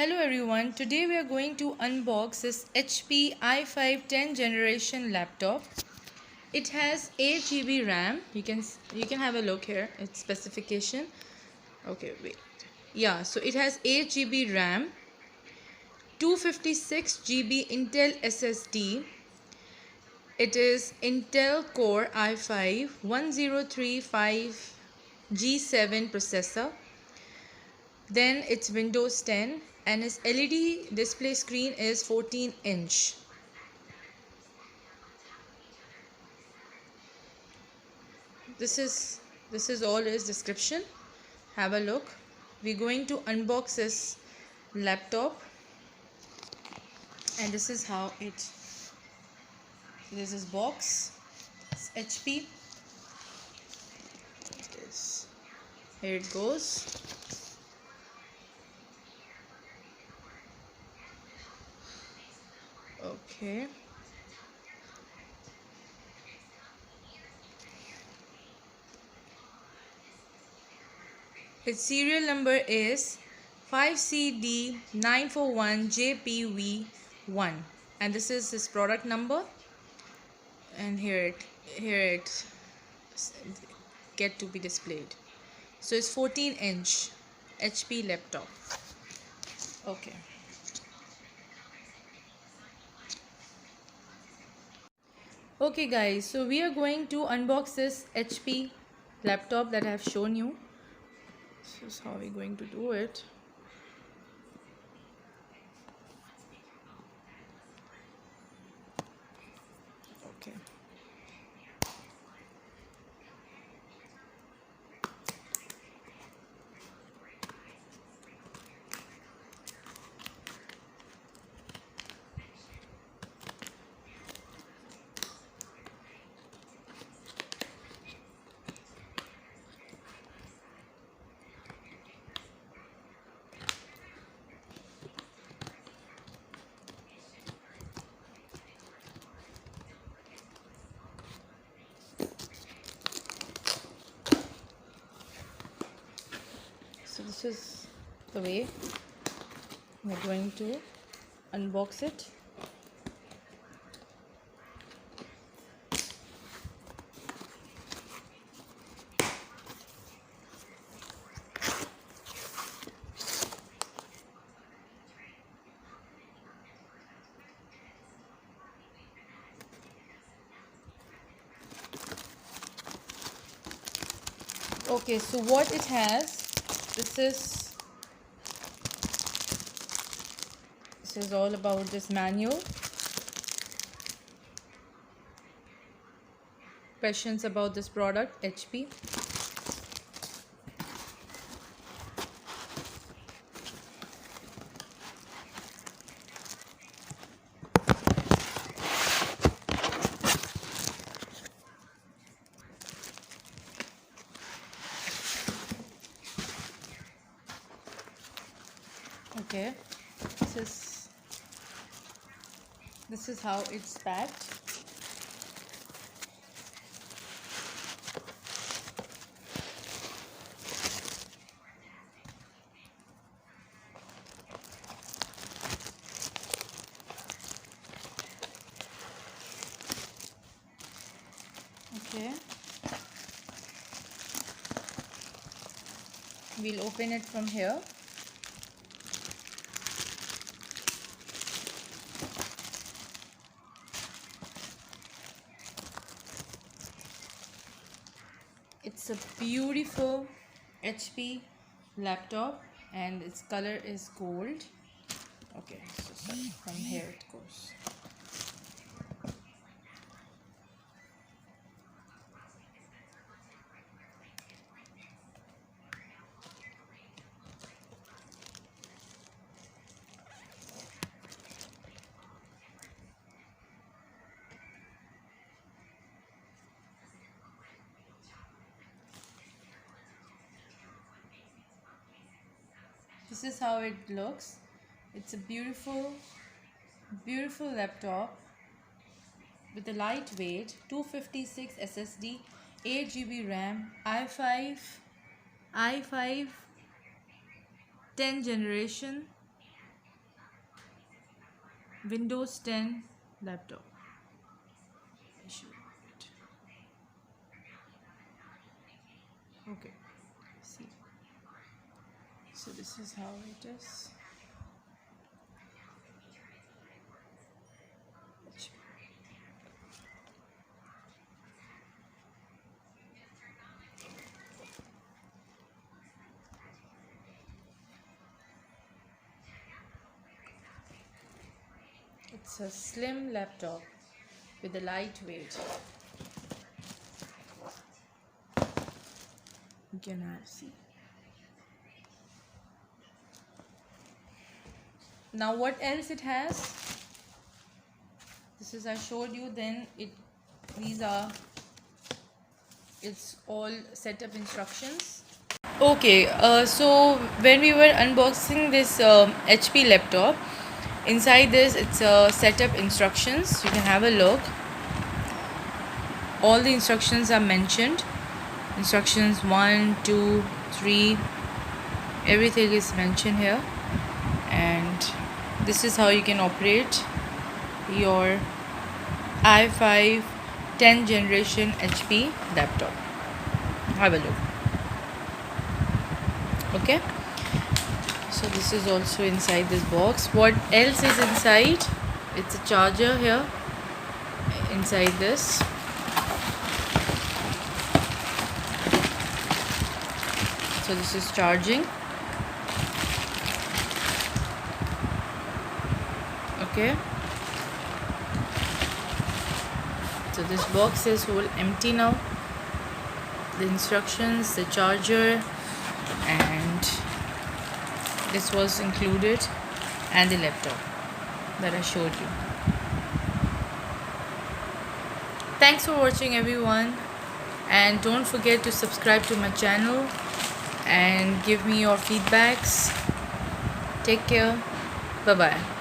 Hello everyone, today we are going to unbox this HP i5 10th generation laptop. It has 8 GB RAM. You can have a look here, its specification. Okay, wait. Yeah, so it has 8 GB RAM, 256 GB Intel SSD. It is Intel Core i5 1035G7 processor. Then it's Windows 10 and its LED display screen is 14-inch. This is all its description. Have a look. We're going to unbox this laptop, and this is how this is box. It's HP. Here it goes. Okay. Its serial number is 5CD941JPV1, and this is its product number. And here it get to be displayed. So it's 14-inch HP laptop. Okay. Okay guys, so we are going to unbox this HP laptop that I have shown you. This is how we're going to do it. Okay. So this is the way we're going to unbox it. Okay, so what it has, this is all about this manual. Questions about this product, HP. Okay, this is how it's packed. Okay, we'll open it from here. It's a beautiful HP laptop and its color is gold. Okay, so sorry, from here it goes. This is how it looks. It's a beautiful laptop with a lightweight 256 SSD, 8 GB RAM, i5 10th generation, Windows 10 laptop. Okay, see. So this is how it is. It's a slim laptop with a lightweight. You can have see. Now what else it has? This is I showed you. Then these are it's all setup instructions. Okay, so when we were unboxing this HP laptop, inside this it's setup instructions. You can have a look. All the instructions are mentioned. Instructions 1, 2, 3, everything is mentioned here, and this is how you can operate your i5 10th generation HP laptop. Have a look. Okay, so this is also inside this box. What else is inside? It's a charger here inside this. So this is charging. Okay, so this box is whole empty now. The instructions, the charger, and this was included, and the laptop that I showed you. Thanks for watching, everyone, and don't forget to subscribe to my channel and give me your feedbacks. Take care. Bye bye.